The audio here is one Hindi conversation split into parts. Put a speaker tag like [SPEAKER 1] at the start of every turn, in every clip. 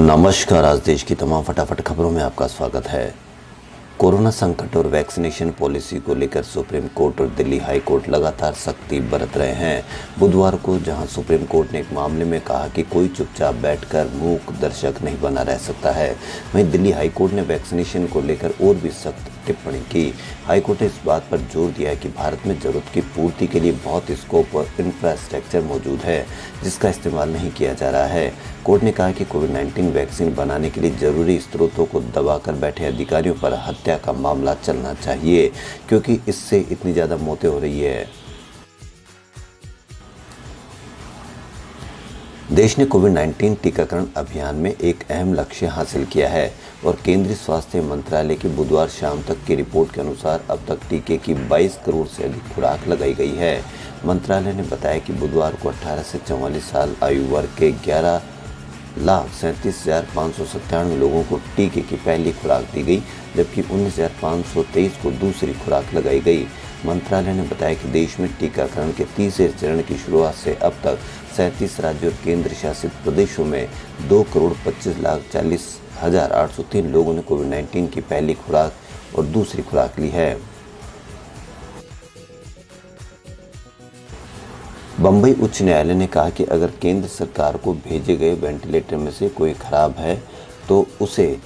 [SPEAKER 1] नमस्कार। आज देश की तमाम फटाफट खबरों में आपका स्वागत है। कोरोना संकट और वैक्सीनेशन पॉलिसी को लेकर सुप्रीम कोर्ट और दिल्ली हाई कोर्ट लगातार सख्ती बरत रहे हैं। बुधवार को जहां सुप्रीम कोर्ट ने एक मामले में कहा कि कोई चुपचाप बैठकर मूक दर्शक नहीं बना रह सकता है, वहीं दिल्ली हाई कोर्ट ने वैक्सीनेशन को लेकर और भी सख्त टिप्पणी की। हाई कोर्ट ने इस बात पर जोर दिया कि भारत में जरूरत की पूर्ति के लिए बहुत स्कोप और इंफ्रास्ट्रक्चर मौजूद है, जिसका इस्तेमाल नहीं किया जा रहा है। कोर्ट ने कहा कि कोविड-19 वैक्सीन बनाने के लिए जरूरी स्रोतों को दबाकर बैठे अधिकारियों पर हत्या का मामला चलना चाहिए, क्योंकि इससे इतनी ज़्यादा मौतें हो रही है। देश ने कोविड-19 टीकाकरण अभियान में एक अहम लक्ष्य हासिल किया है और केंद्रीय स्वास्थ्य मंत्रालय की बुधवार शाम तक की रिपोर्ट के अनुसार अब तक टीके की 22 करोड़ से अधिक खुराक लगाई गई है। मंत्रालय ने बताया कि बुधवार को 18 से 44 साल आयु वर्ग के 11,37,597 लोगों को टीके की पहली खुराक दी गई, जबकि 19,523 को दूसरी खुराक लगाई गई। मंत्रालय ने बताया कि देश में टीकाकरण के तीसरे चरण की शुरुआत से अब तक 37 राज्यों और केंद्र शासित प्रदेशों में 2,25,40,803 लोगों ने कोविड-19 की पहली खुराक और दूसरी खुराक ली है। बम्बई उच्च न्यायालय ने कहा कि अगर केंद्र सरकार को भेजे गए वेंटिलेटर में से कोई खराब है तो उसे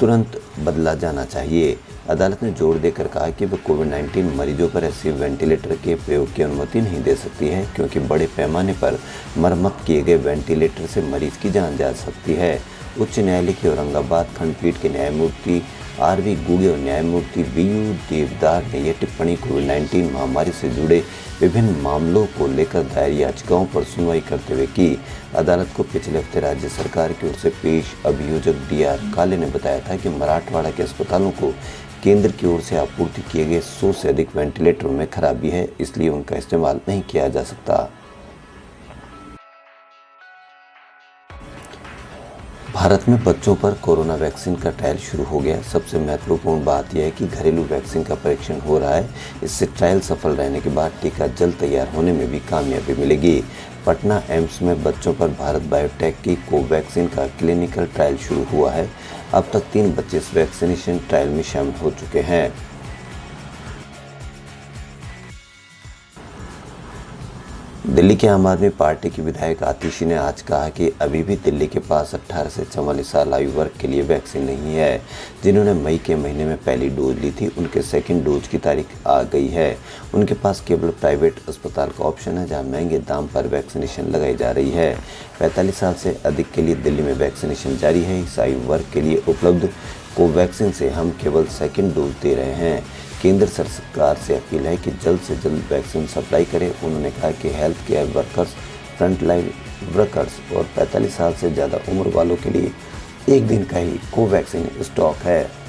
[SPEAKER 1] तुरंत बदला जाना चाहिए। अदालत ने जोर देकर कहा कि वह कोविड-19 मरीजों पर ऐसे वेंटिलेटर के प्रयोग की अनुमति नहीं दे सकती है, क्योंकि बड़े पैमाने पर मरम्मत किए गए वेंटिलेटर से मरीज की जान जा सकती है। उच्च न्यायालय की औरंगाबाद खंडपीठ के न्यायमूर्ति आर.वी. गुगे और न्यायमूर्ति वी.यू. देवदार ने यह टिप्पणी कोविड-19 महामारी से जुड़े विभिन्न मामलों को लेकर दायर याचिकाओं पर सुनवाई करते हुए की। अदालत को पिछले हफ्ते राज्य सरकार की ओर से पेश अभियोजक डी.आर. काले ने बताया था कि मराठवाड़ा के अस्पतालों को केंद्र की ओर से आपूर्ति किए गए 100 से अधिक वेंटिलेटरों में खराबी है, इसलिए उनका इस्तेमाल नहीं किया जा सकता। भारत में बच्चों पर कोरोना वैक्सीन का ट्रायल शुरू हो गया। सबसे महत्वपूर्ण बात यह है कि घरेलू वैक्सीन का परीक्षण हो रहा है। इससे ट्रायल सफल रहने के बाद टीका जल्द तैयार होने में भी कामयाबी मिलेगी। पटना एम्स में बच्चों पर भारत बायोटेक की कोवैक्सीन का क्लिनिकल ट्रायल शुरू हुआ है। अब तक 3 बच्चे इस वैक्सीनेशन ट्रायल में शामिल हो चुके हैं। दिल्ली के आम आदमी पार्टी की विधायक आतिशी ने आज कहा कि अभी भी दिल्ली के पास 18 से 44 साल आयु वर्ग के लिए वैक्सीन नहीं है। जिन्होंने मई के महीने में पहली डोज ली थी, उनके सेकंड डोज की तारीख आ गई है। उनके पास केवल प्राइवेट अस्पताल का ऑप्शन है, जहां महंगे दाम पर वैक्सीनेशन लगाई जा रही है। 45 साल से अधिक के लिए दिल्ली में वैक्सीनेशन जारी है। इस आयु वर्ग के लिए उपलब्ध कोवैक्सीन से हम केवल सेकंड डोज दे रहे हैं। केंद्र सरकार से अपील है कि जल्द से जल्द वैक्सीन सप्लाई करें। उन्होंने कहा कि health care workers, frontline workers और 45 साल से ज़्यादा उम्र वालों के लिए एक दिन का ही कोवैक्सीन स्टॉक है।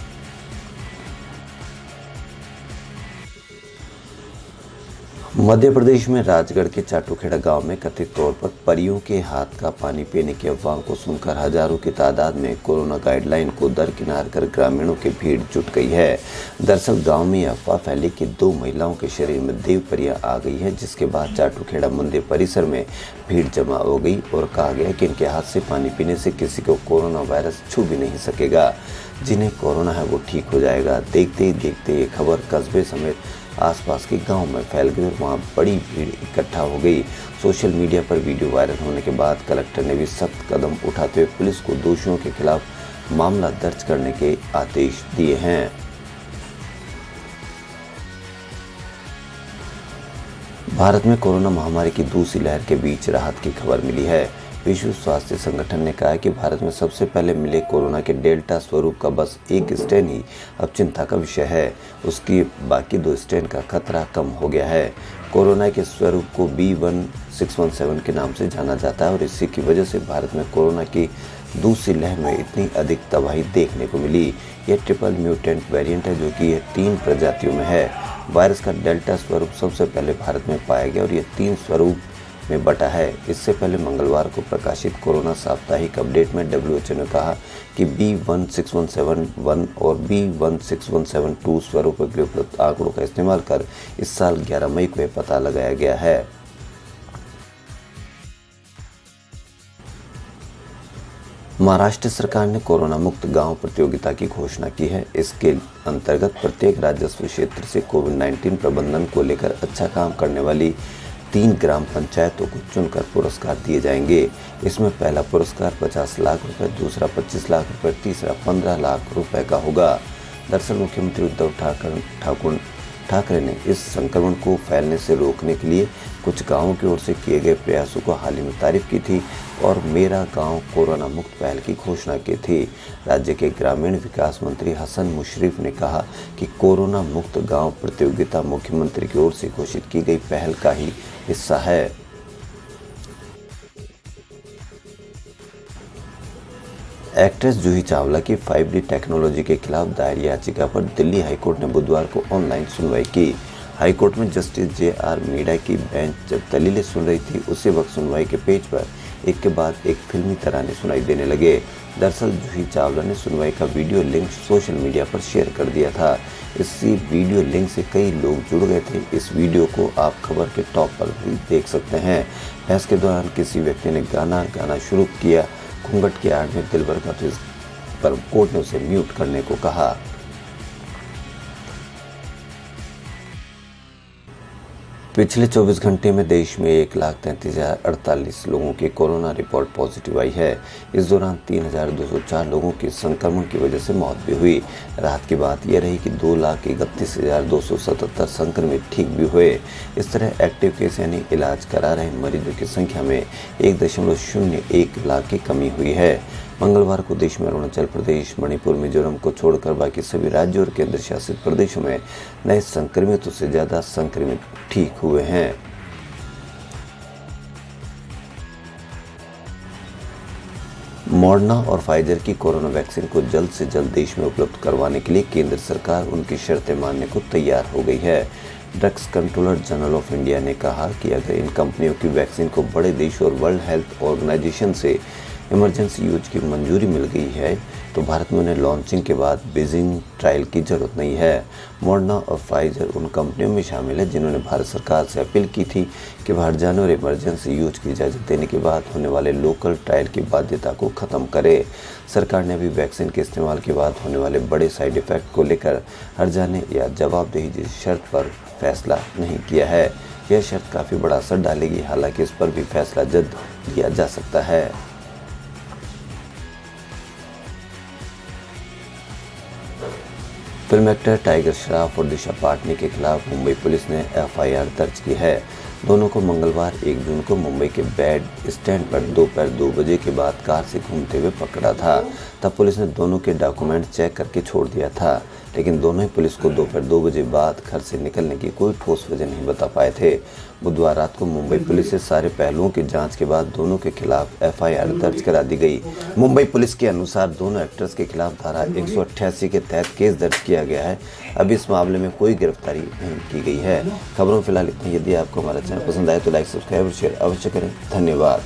[SPEAKER 1] मध्य प्रदेश में राजगढ़ के चाटूखेड़ा गांव में कथित तौर पर परियों के हाथ का पानी पीने की अफवाह को सुनकर हजारों की तादाद में कोरोना गाइडलाइन को दरकिनार कर ग्रामीणों की भीड़ जुट गई है। दरअसल गांव में अफवाह फैली कि 2 महिलाओं के शरीर में देव परियां आ गई है, जिसके बाद चाटूखेड़ा मंदिर परिसर में भीड़ जमा हो गई और कहा गया कि इनके हाथ से पानी पीने से किसी को कोरोना वायरस छू भी नहीं सकेगा। जिन्हें कोरोना है वो ठीक हो जाएगा। देखते ही देखते ये खबर कस्बे समेत आसपास के गांव में फैल गई और वहां बड़ी भीड़ इकट्ठा हो गई। सोशल मीडिया पर वीडियो वायरल होने के बाद कलेक्टर ने भी सख्त कदम उठाते हुए पुलिस को दोषियों के खिलाफ मामला दर्ज करने के आदेश दिए हैं। भारत में कोरोना महामारी की दूसरी लहर के बीच राहत की खबर मिली है। विश्व स्वास्थ्य संगठन ने कहा है कि भारत में सबसे पहले मिले कोरोना के डेल्टा स्वरूप का बस एक स्ट्रेन ही अब चिंता का विषय है। उसकी बाकी 2 स्ट्रेन का खतरा कम हो गया है। कोरोना के स्वरूप को B1617 के नाम से जाना जाता है और इसी की वजह से भारत में कोरोना की दूसरी लहर में इतनी अधिक तबाही देखने को मिली। यह ट्रिपल म्यूटेंट वेरिएंट है, जो कि यह 3 प्रजातियों में है। वायरस का डेल्टा स्वरूप सबसे पहले भारत में पाया गया और यह 3 स्वरूप में बटा है। इससे पहले मंगलवार को प्रकाशित कोरोना साप्ताहिक अपडेट में WHO ने कहा कि B1617-1 और B1617-2 स्वरूपों के लिए उपलब्ध आंकड़ों का इस्तेमाल कर इस साल 11 मई को यह पता लगाया गया है। महाराष्ट्र सरकार ने कोरोना मुक्त गांव प्रतियोगिता की घोषणा की है। इसके अंतर्गत प्रत्येक राजस्व क्षेत्र से कोविड-19 प्रबंधन को लेकर अच्छा काम करने वाली 3 ग्राम पंचायतों को चुनकर पुरस्कार दिए जाएंगे। इसमें पहला पुरस्कार 50 लाख रुपए, दूसरा 25 लाख रुपए, तीसरा 15 लाख रुपए का होगा। दरअसल मुख्यमंत्री उद्धव ठाकरे ने इस संक्रमण को फैलने से रोकने के लिए कुछ गांवों की ओर से किए गए प्रयासों को हाल ही में तारीफ की थी और मेरा गांव कोरोना मुक्त पहल की घोषणा की थी। राज्य के ग्रामीण विकास मंत्री हसन मुशर्रफ ने कहा कि कोरोना मुक्त गांव प्रतियोगिता मुख्यमंत्री की ओर से घोषित की गई पहल का ही हिस्सा है। एक्ट्रेस जूही चावला की 5D टेक्नोलॉजी के खिलाफ दायर याचिका पर दिल्ली हाईकोर्ट ने बुधवार को ऑनलाइन सुनवाई की। हाईकोर्ट में जस्टिस JR मीणा की बेंच जब दलीलें सुन रही थी, उसी वक्त सुनवाई के पेज पर एक के बाद एक फिल्मी तराने सुनाई देने लगे। दरअसल जूही चावला ने सुनवाई का वीडियो लिंक सोशल मीडिया पर शेयर कर दिया था। इसी वीडियो लिंक से कई लोग जुड़ गए थे। इस वीडियो को आप खबर के टॉप पर भी देख सकते हैं। बहस के दौरान किसी व्यक्ति ने गाना गाना शुरू किया। घूंघट की आड़ में दिलबर का पर कोर्ट ने उसे म्यूट करने को कहा। पिछले 24 घंटे में देश में 1,33,048 लोगों की कोरोना रिपोर्ट पॉजिटिव आई है। इस दौरान 3,204 लोगों की संक्रमण की वजह से मौत भी हुई। राहत की बात यह रही कि 2,31,277 संक्रमित ठीक भी हुए। इस तरह एक्टिव केस यानी इलाज करा रहे मरीजों की संख्या में 1.01 लाख की कमी हुई है। मंगलवार को देश में अरुणाचल प्रदेश, मणिपुर, मिजोरम को छोड़कर बाकी सभी राज्यों और केंद्र शासित प्रदेशों में नए संक्रमितों से ज़्यादा संक्रमित ठीक हुए हैं। मॉडर्ना और फाइजर की कोरोना वैक्सीन को जल्द से जल्द देश में उपलब्ध करवाने के लिए केंद्र सरकार उनकी शर्तें मानने को तैयार हो गई है। Drugs controller general of India ने कहा कि अगर इन कंपनियों की वैक्सीन को बड़े देशों और वर्ल्ड हेल्थ ऑर्गेनाइजेशन से इमरजेंसी यूज की मंजूरी मिल गई है तो भारत में उन्हें लॉन्चिंग के बाद बीजिंग ट्रायल की जरूरत नहीं है। मॉडर्ना और फाइजर उन कंपनियों में शामिल है जिन्होंने भारत सरकार से अपील की थी कि बाहर जाने और इमरजेंसी यूज की इजाज़त देने के बाद होने वाले लोकल ट्रायल की बाध्यता को ख़त्म करे। सरकार ने अभी वैक्सीन के इस्तेमाल के बाद होने वाले बड़े साइड इफ़ेक्ट को लेकर हर जाने या जवाबदेही जैसी शर्त पर फैसला नहीं किया है। यह शर्त काफ़ी बड़ा असर डालेगी, हालांकि इस पर भी फैसला जल्द लिया जा सकता है। फिल्म एक्टर टाइगर श्रॉफ और दिशा पाटनी के खिलाफ मुंबई पुलिस ने FIR दर्ज की है। दोनों को मंगलवार 1 जून को मुंबई के बैड स्टैंड पर दोपहर 2 बजे के बाद कार से घूमते हुए पकड़ा था। तब पुलिस ने दोनों के डॉक्यूमेंट चेक करके छोड़ दिया था, लेकिन दोनों ही पुलिस को दोपहर 2 बजे बाद घर से निकलने की कोई ठोस वजह नहीं बता पाए थे। बुधवार रात को मुंबई पुलिस से सारे पहलुओं की जांच के बाद दोनों के खिलाफ FIR दर्ज करा दी गई। मुंबई पुलिस के अनुसार दोनों एक्टर्स के खिलाफ धारा 188 के तहत केस दर्ज किया गया है। अभी इस मामले में कोई गिरफ्तारी नहीं की गई है। खबरों फिलहाल इतनी। यदि आपको हमारा चैनल पसंद आए तो लाइक, सब्सक्राइब और शेयर अवश्य करें। धन्यवाद।